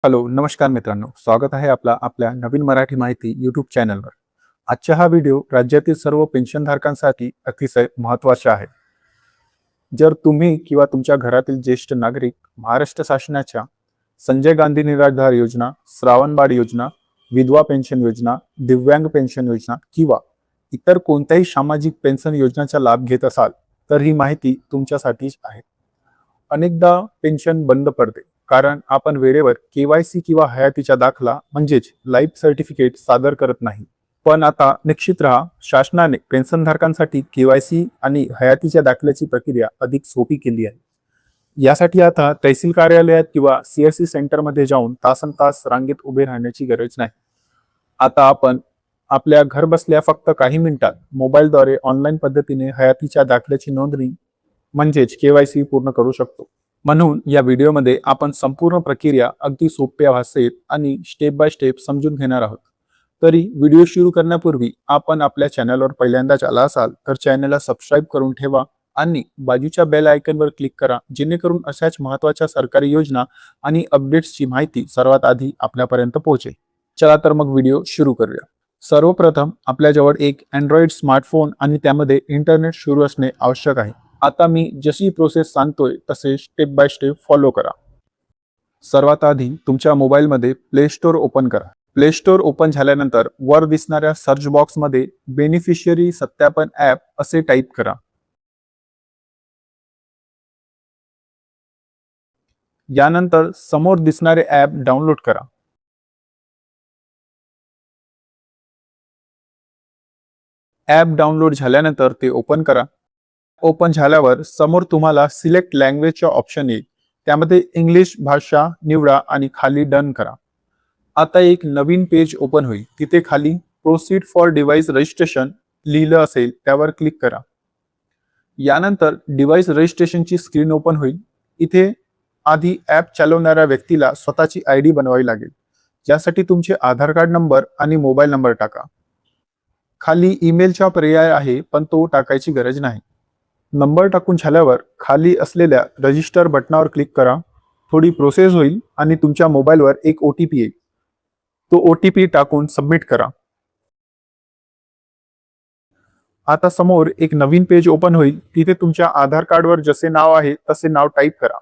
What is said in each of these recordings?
Hello, नमस्कार मित्रांनो. स्वागत आहे आपल्या नवीन मराठी माहिती यूट्यूब चॅनलवर. आजचा हा व्हिडिओ राज्यातील सर्व पेन्शनधारकांसाठी अतिशय महत्त्वाचा आहे. जर तुम्ही किंवा तुमच्या घरातील ज्येष्ठ नागरिक महाराष्ट्र शासनाच्या संजय गांधी निराधार योजना, श्रावण योजना, विधवा पेन्शन योजना, दिव्यांग पेन्शन योजना किंवा इतर कोणत्याही सामाजिक पेन्शन योजनेचा लाभ घेत असाल, तर ही माहिती तुमच्यासाठीच आहे. अनेकदा पेन्शन बंद पडते कारण आपण वेळेवर केवायसी किंवा हयातीचा दाखला म्हणजेच लाईफ सर्टिफिकेट सादर करत नाही. पण आता निश्चित राहा, शासनाने पेन्शनधारकांसाठी केवायसी आणि हयातीच्या दाखल्याची प्रक्रिया अधिक सोपी केली आहे. यासाठी आता तहसील कार्यालयात किंवा सीएससी सेंटरमध्ये जाऊन तासनतास रांगेत उभे राहण्याची गरज नाही. आता आपण आपल्या घर बसल्या फक्त काही मिनिटात मोबाईलद्वारे ऑनलाईन पद्धतीने हयातीच्या दाखल्याची नोंदणी म्हणजेच केवायसी पूर्ण करू शकतो. म्हणून या व्हिडिओमध्ये आपण संपूर्ण प्रक्रिया अगदी सोप्या भाषेत आणि स्टेप बाय स्टेप समजून घेणार आहोत. तरी व्हिडिओ सुरू करण्यापूर्वी आपण आपल्या चॅनलवर पहिल्यांदाच आला असाल तर चॅनलला सबस्क्राईब करून ठेवा आणि बाजूच्या बेल आयकॉनवर क्लिक करा, जेणेकरून अशाच महत्त्वाच्या सरकारी योजना आणि अपडेट्सची माहिती सर्वात आधी आपल्यापर्यंत पोहोचेल. चला तर मग व्हिडिओ सुरू करूया. सर्वप्रथम आपल्याजवळ एक अँड्रॉइड स्मार्टफोन आणि त्यामध्ये इंटरनेट सुरू असणे आवश्यक आहे. आता मी जशी प्रोसेस सांगतोय तसे स्टेप बाय स्टेप फॉलो करा. सर्वात आधी तुमच्या मोबाईलमध्ये प्ले स्टोअर ओपन करा. प्ले स्टोअर ओपन झाल्यानंतर वर दिसणाऱ्या सर्च बॉक्समध्ये बेनिफिशियरी सत्यापन ॲप असे टाईप करा. यानंतर समोर दिसणारे ॲप डाउनलोड करा. ॲप डाउनलोड झाल्यानंतर ते ओपन करा. ओपन झाल्यावर समोर तुम्हाला सिलेक्ट लँग्वेजचा ऑप्शन येईल. त्यामध्ये इंग्लिश भाषा निवडा आणि खाली डन करा. आता एक नवीन पेज ओपन होईल. तिथे खाली प्रोसीड फॉर डिव्हाइस रजिस्ट्रेशन लिहिलं असेल त्यावर क्लिक करा. यानंतर डिव्हाइस रजिस्ट्रेशनची स्क्रीन ओपन होईल. इथे आधी ॲप चालवणाऱ्या व्यक्तीला स्वतःची ID बनवावी लागेल. यासाठी तुमचे आधार कार्ड नंबर आणि मोबाईल नंबर टाका. खाली ईमेलचा पर्याय आहे, पण तो टाकायची गरज नाही. नंबर टाकून झाल्यावर खाली असलेल्या रजिस्टर बटनावर क्लिक करा. थोडी प्रोसेस होईल आणि तुमच्या मोबाईलवर एक OTP येईल. तो OTP टाकून सबमिट करा. आता समोर एक नवीन पेज ओपन होईल. तिथे तुमच्या आधार कार्डवर जसे नाव आहे तसे नाव टाईप करा.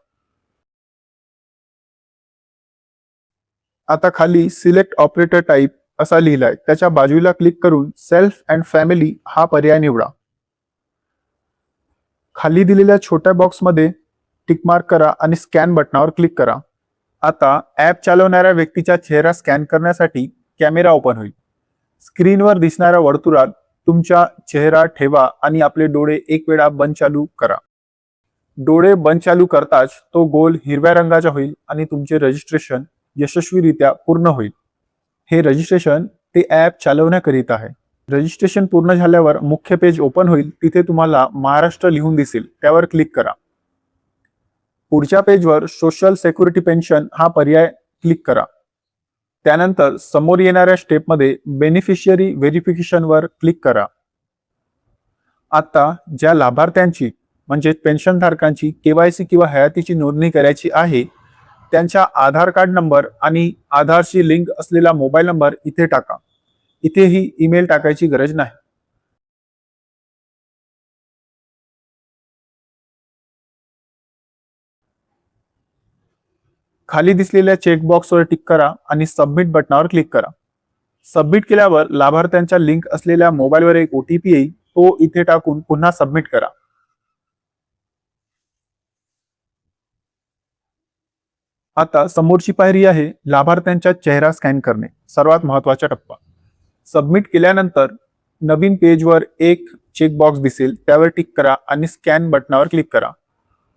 आता खाली सिलेक्ट ऑपरेटर टाईप असा लिहिलाय, त्याच्या बाजूला क्लिक करून सेल्फ अँड फॅमिली हा पर्याय निवडा. खाली दिलेल्या छोट्या बॉक्समध्ये टिक मार्क करा आणि स्कॅन बटनावर क्लिक करा. आता ॲप चालवणाऱ्या व्यक्तीचा चेहरा स्कॅन करण्यासाठी कॅमेरा ओपन होईल. स्क्रीनवर दिसणाऱ्या वर्तुळात तुमचा चेहरा ठेवा आणि आपले डोळे एक वेळा बंद चालू करा. डोळे बंद चालू करताच तो गोल हिरव्या रंगाचा होईल आणि तुमचे रजिस्ट्रेशन यशस्वीरित्या पूर्ण होईल. हे रजिस्ट्रेशन ते ॲप चालवण्याकरिता आहे. रजिस्ट्रेशन पूर्ण झाल्यावर मुख्य पेज ओपन होईल. तिथे तुम्हाला महाराष्ट्र लिहून दिसेल, त्यावर क्लिक करा. पुढच्या पेजवर सोशल सिक्युरिटी पेन्शन हा पर्याय क्लिक करा. त्यानंतर समोर येणाऱ्या स्टेपमध्ये बेनिफिशियरी व्हेरिफिकेशनवर क्लिक करा. आता ज्या लाभार्थ्यांची म्हणजे पेन्शनधारकांची केवायसी किंवा हयातीची नोंदणी करायची आहे, त्यांचा आधार कार्ड नंबर आणि आधारशी लिंक असलेला मोबाईल नंबर इथे टाका. इथेही ईमेल टाकायची गरज नाही. खाली दिसलेल्या चेकबॉक्सवर टिक करा आणि सबमिट बटनावर क्लिक करा. सबमिट केल्यावर लाभार्थ्यांच्या लिंक असलेल्या मोबाईलवर एक OTP येईल. तो इथे टाकून पुन्हा सबमिट करा. आता समोरची पायरी आहे लाभार्थ्यांचा चेहरा स्कॅन करणे, सर्वात महत्वाचा टप्पा. सबमिट केल्यानंतर नवीन पेजवर एक चेकबॉक्स दिसेल, त्यावर टिक करा आणि स्कॅन बटनावर क्लिक करा.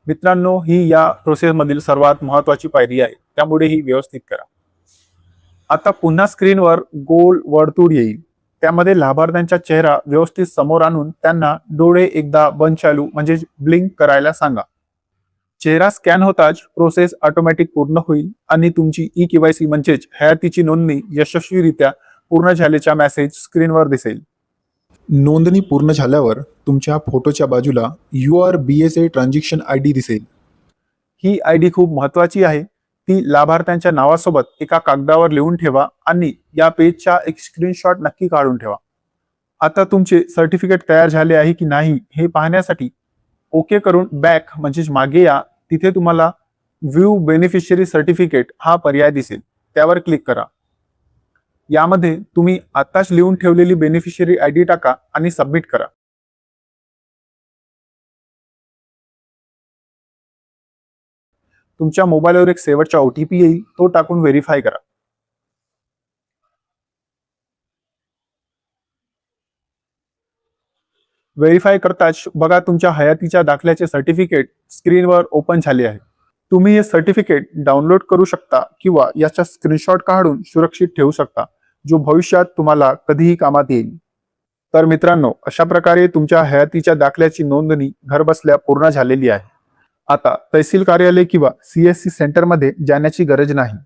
मित्रांनो, ही या प्रोसेसमधील सर्वात महत्वाची पायरी आहे, त्यामुळे ही व्यवस्थित करा. आता पुन्हा स्क्रीनवर गोल वर्तुळ येईल. त्यामध्ये लाभार्थ्यांचा चेहरा व्यवस्थित समोर आणून त्यांना डोळे एकदा बंद चालू म्हणजे ब्लिंक करायला सांगा. चेहरा स्कॅन होताच प्रोसेस ऑटोमॅटिक पूर्ण होईल आणि तुमची केवायसी म्हणजेच हयातीची नोंदणी यशस्वीरित्या पूर्ण झाल्याचा मेसेज स्क्रीनवर दिसेल. नोंदणी पूर्ण झाल्यावर तुमच्या फोटोच्या बाजूला UR BSA ट्रान्झॅक्शन ID दिसेल. ही ID खूप महत्त्वाची आहे. ती लाभार्थ्यांच्या नावासोबत एका कागदावर लिहून ठेवा आणि या पेजचा एक स्क्रीनशॉट नक्की काढून ठेवा. आता तुमचे सर्टिफिकेट तयार झाले आहे की नाही हे पाहण्यासाठी ओके करून बॅक म्हणजेच मागे या. तिथे तुम्हाला व्ह्यू बेनिफिशियरी सर्टिफिकेट हा पर्याय दिसेल, त्यावर क्लिक करा. यामध्ये तुम्ही आताच लिहून ठेवलेली बेनिफिशियरी आयडी टाका आणि सबमिट करा. तुमच्या मोबाईलवर एक शेवटचा OTP येईल, तो टाकून व्हेरीफाय करा. व्हेरीफाय करताच बघा तुमच्या हयातीच्या दाखल्याचे सर्टिफिकेट स्क्रीनवर ओपन झाले आहे. तुम्ही हे सर्टिफिकेट डाउनलोड करू शकता किंवा याचा स्क्रीनशॉट काढून सुरक्षित ठेवू शकता, जो भविष्यात तुम्हाला कधीही कामात येईल. तर मित्रांनो, अशा प्रकारे तुमच्या हयातीच्या दाखल्याची नोंदणी घरबसल्या पूर्ण झालेली आहे. आता तहसील कार्यालय किंवा CSC सेंटरमध्ये जाण्याची गरज नाही.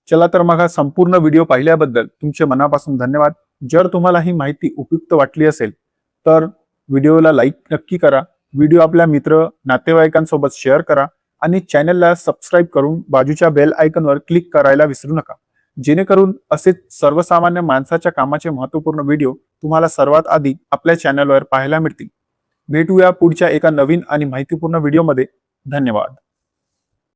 चला तर मग हा संपूर्ण व्हिडिओ पाहिल्याबद्दल तुमचे मनापासून धन्यवाद. जर तुम्हाला ही माहिती उपयुक्त वाटली असेल तर व्हिडिओला लाईक नक्की करा, व्हिडिओ आपल्या मित्र नातेवाईकांसोबत शेअर करा आणि चॅनलला सबस्क्राईब करून बाजूच्या बेल आयकॉनवर क्लिक करायला विसरू नका, जेणेकरून असेच सर्वसामान्य माणसाच्या कामाचे महत्त्वपूर्ण व्हिडिओ तुम्हाला सर्वात आधी आपल्या चॅनलवर पाहायला मिळतील. भेटूया पुढच्या एका नवीन आणि माहितीपूर्ण व्हिडिओमध्ये. धन्यवाद.